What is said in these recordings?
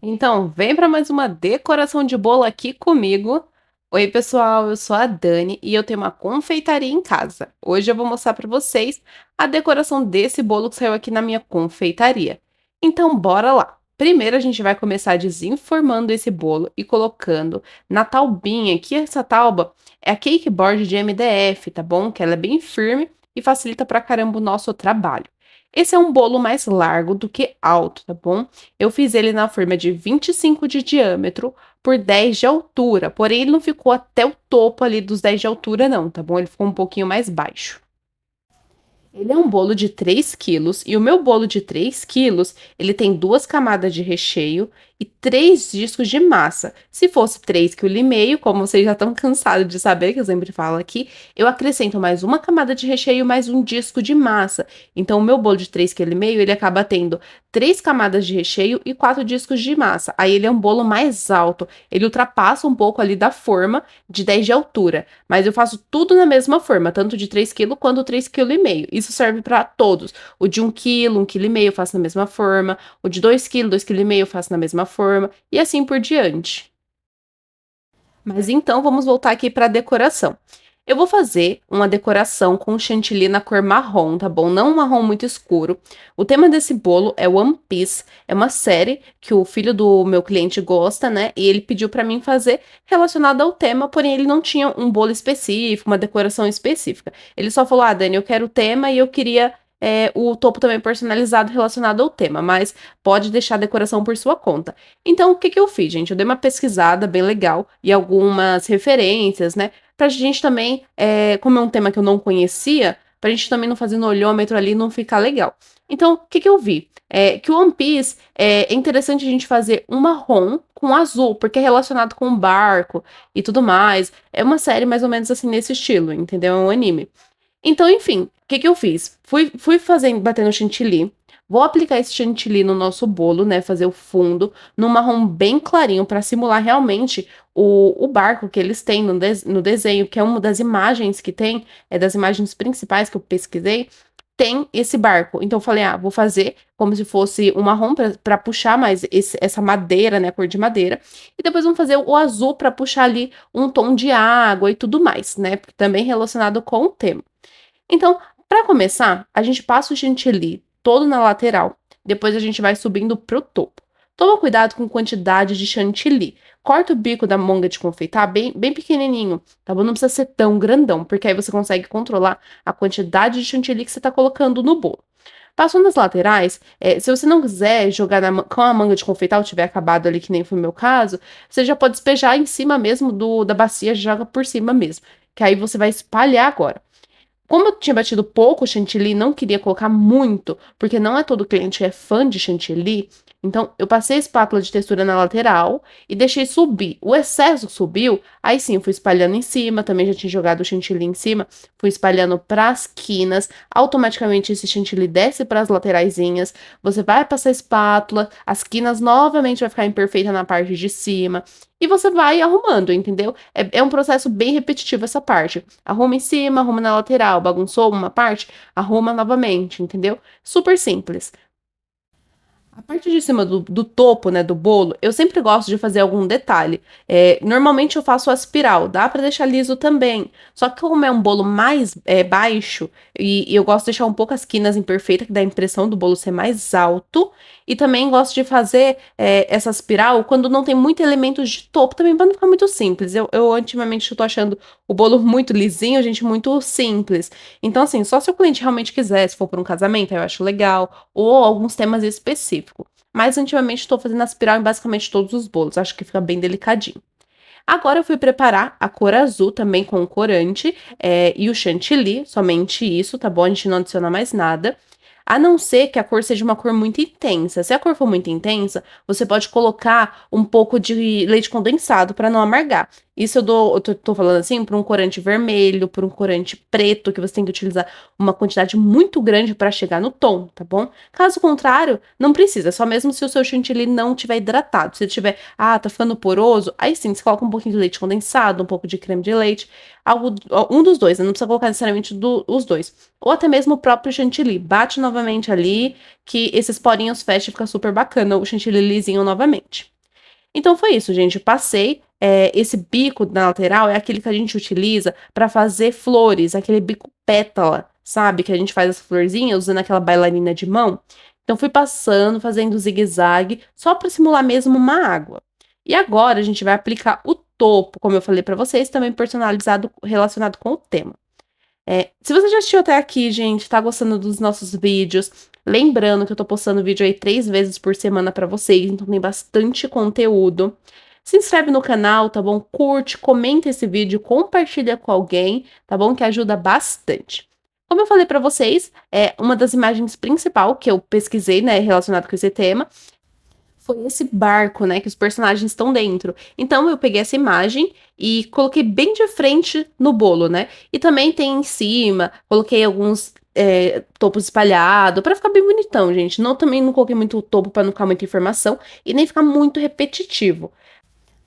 Então, vem para mais uma decoração de bolo aqui comigo. Oi, pessoal, eu sou a Dani e eu tenho uma confeitaria em casa. Hoje eu vou mostrar para vocês a decoração desse bolo que saiu aqui na minha confeitaria. Então, bora lá. Primeiro a gente vai começar desenformando esse bolo e colocando na taubinha, que essa tauba é a cake board de MDF, tá bom? Que ela é bem firme e facilita pra caramba o nosso trabalho. Esse é um bolo mais largo do que alto, tá bom? Eu fiz ele na forma de 25 de diâmetro por 10 de altura, porém ele não ficou até o topo ali dos 10 de altura não, tá bom? Ele ficou um pouquinho mais baixo. Ele é um bolo de 3 quilos e o meu bolo de 3 quilos, ele tem duas camadas de recheio e 3 discos de massa. Se fosse 3,5 kg, como vocês já estão cansados de saber, que eu sempre falo aqui, eu acrescento mais uma camada de recheio mais um disco de massa. Então, o meu bolo de 3,5 kg, ele acaba tendo 3 camadas de recheio e 4 discos de massa. Aí ele é um bolo mais alto, ele ultrapassa um pouco ali da forma de 10 de altura. Mas eu faço tudo na mesma forma, tanto de 3 quilos quanto 3,5 kg. Isso serve para todos. O de 1 kg, 1,5 kg eu faço na mesma forma. O de 2 quilos, 2,5 kg eu faço na mesma forma. E assim por diante. Mas então vamos voltar aqui para a decoração. Eu vou fazer uma decoração com chantilly na cor marrom, tá bom? Não um marrom muito escuro. O tema desse bolo é One Piece, é uma série que o filho do meu cliente gosta, né? E ele pediu para mim fazer relacionada ao tema, porém ele não tinha um bolo específico, uma decoração específica. Ele só falou: "Ah, Dani, eu quero o tema e eu queria o topo também personalizado relacionado ao tema, mas pode deixar a decoração por sua conta." Então, o que que eu fiz, gente? Eu dei uma pesquisada bem legal e algumas referências, né? Pra gente também, como é um tema que eu não conhecia, pra gente também não fazer no olhômetro ali e não ficar legal. Então, o que que eu vi? Que o One Piece é interessante a gente fazer um marrom com azul, porque é relacionado com o barco e tudo mais. É uma série mais ou menos assim nesse estilo, entendeu? É um anime. Então, enfim, o que que eu fiz? Fui fazendo, batendo chantilly. Vou aplicar esse chantilly no nosso bolo, né? Fazer o fundo num marrom bem clarinho para simular realmente o barco que eles têm no desenho, que é uma das imagens que tem, é das imagens principais que eu pesquisei, tem esse barco. Então eu falei, vou fazer como se fosse um marrom para puxar mais essa madeira, né? Cor de madeira. E depois vamos fazer o azul para puxar ali um tom de água e tudo mais, né? Porque também relacionado com o tema. Então, para começar, a gente passa o chantilly todo na lateral, depois a gente vai subindo pro topo. Toma cuidado com quantidade de chantilly. Corta o bico da manga de confeitar bem pequenininho, tá bom? Não precisa ser tão grandão, porque aí você consegue controlar a quantidade de chantilly que você tá colocando no bolo. Passou nas laterais, se você não quiser jogar com a manga de confeitar ou tiver acabado ali, que nem foi o meu caso, você já pode despejar em cima mesmo da bacia, joga por cima mesmo. Que aí você vai espalhar agora. Como eu tinha batido pouco chantilly, não queria colocar muito, porque não é todo cliente que é fã de chantilly. Então, eu passei a espátula de textura na lateral e deixei subir. O excesso subiu, aí sim, eu fui espalhando em cima, também já tinha jogado o chantilly em cima, fui espalhando para as quinas. Automaticamente esse chantilly desce para as lateraisinhas. Você vai passar a espátula, as quinas novamente vai ficar imperfeita na parte de cima. E você vai arrumando, entendeu? É um processo bem repetitivo essa parte. Arruma em cima, arruma na lateral, bagunçou uma parte, arruma novamente, entendeu? Super simples. A parte de cima do topo, né, do bolo, eu sempre gosto de fazer algum detalhe. Normalmente eu faço a espiral, dá pra deixar liso também. Só que como é um bolo mais baixo, e eu gosto de deixar um pouco as quinas imperfeitas, que dá a impressão do bolo ser mais alto. E também gosto de fazer essa espiral quando não tem muito elementos de topo, também pra não ficar muito simples. Eu ultimamente eu tô achando o bolo muito lisinho, gente, muito simples. Então, assim, só se o cliente realmente quiser, se for para um casamento, aí eu acho legal ou alguns temas específicos. Mas ultimamente estou fazendo aspiral em basicamente todos os bolos, acho que fica bem delicadinho. Agora eu fui preparar a cor azul também com o corante e o chantilly, somente isso, tá bom? A gente não adiciona mais nada. A não ser que a cor seja uma cor muito intensa. Se a cor for muito intensa, você pode colocar um pouco de leite condensado para não amargar. Isso eu tô falando assim para um corante vermelho, para um corante preto, que você tem que utilizar uma quantidade muito grande para chegar no tom, tá bom? Caso contrário, não precisa, é só mesmo se o seu chantilly não tiver hidratado. Se ele tiver, tá ficando poroso, aí sim, você coloca um pouquinho de leite condensado, um pouco de creme de leite, um dos dois, né? Não precisa colocar necessariamente os dois. Ou até mesmo o próprio chantilly. Bate novamente ali, que esses porinhos fecham e fica super bacana o chantilly lisinho novamente. Então foi isso, gente. Passei. Esse bico na lateral é aquele que a gente utiliza para fazer flores, aquele bico pétala, sabe? Que a gente faz as florzinhas usando aquela bailarina de mão. Então fui passando, fazendo zigue-zague, só para simular mesmo uma água. E agora a gente vai aplicar o topo, como eu falei para vocês, também personalizado, relacionado com o tema. Se você já assistiu até aqui, gente, tá gostando dos nossos vídeos, lembrando que eu tô postando vídeo aí 3 vezes por semana pra vocês, então tem bastante conteúdo. Se inscreve no canal, tá bom? Curte, comenta esse vídeo, compartilha com alguém, tá bom? Que ajuda bastante. Como eu falei pra vocês, uma das imagens principal que eu pesquisei, né, relacionado com esse tema, foi esse barco, né, que os personagens estão dentro. Então eu peguei essa imagem e coloquei bem de frente no bolo, né? E também tem em cima, coloquei alguns topos espalhados para ficar bem bonitão, gente. Também não coloquei muito topo para não ficar muita informação e nem ficar muito repetitivo.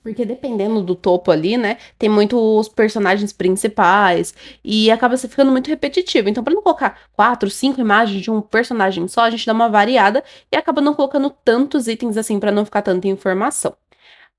Porque dependendo do topo ali, né, tem muitos personagens principais e acaba se ficando muito repetitivo. Então, para não colocar 4, 5 imagens de um personagem só, a gente dá uma variada e acaba não colocando tantos itens assim para não ficar tanta informação.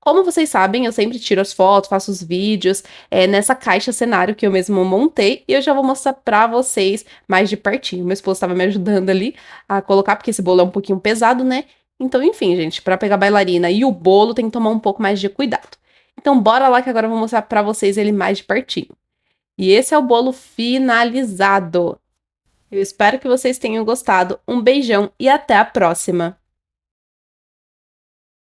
Como vocês sabem, eu sempre tiro as fotos, faço os vídeos nessa caixa cenário que eu mesmo montei e eu já vou mostrar pra vocês mais de pertinho. Meu esposo estava me ajudando ali a colocar, porque esse bolo é um pouquinho pesado, né? Então, enfim, gente, para pegar a bailarina e o bolo tem que tomar um pouco mais de cuidado. Então, bora lá que agora eu vou mostrar pra vocês ele mais de pertinho. E esse é o bolo finalizado. Eu espero que vocês tenham gostado. Um beijão e até a próxima!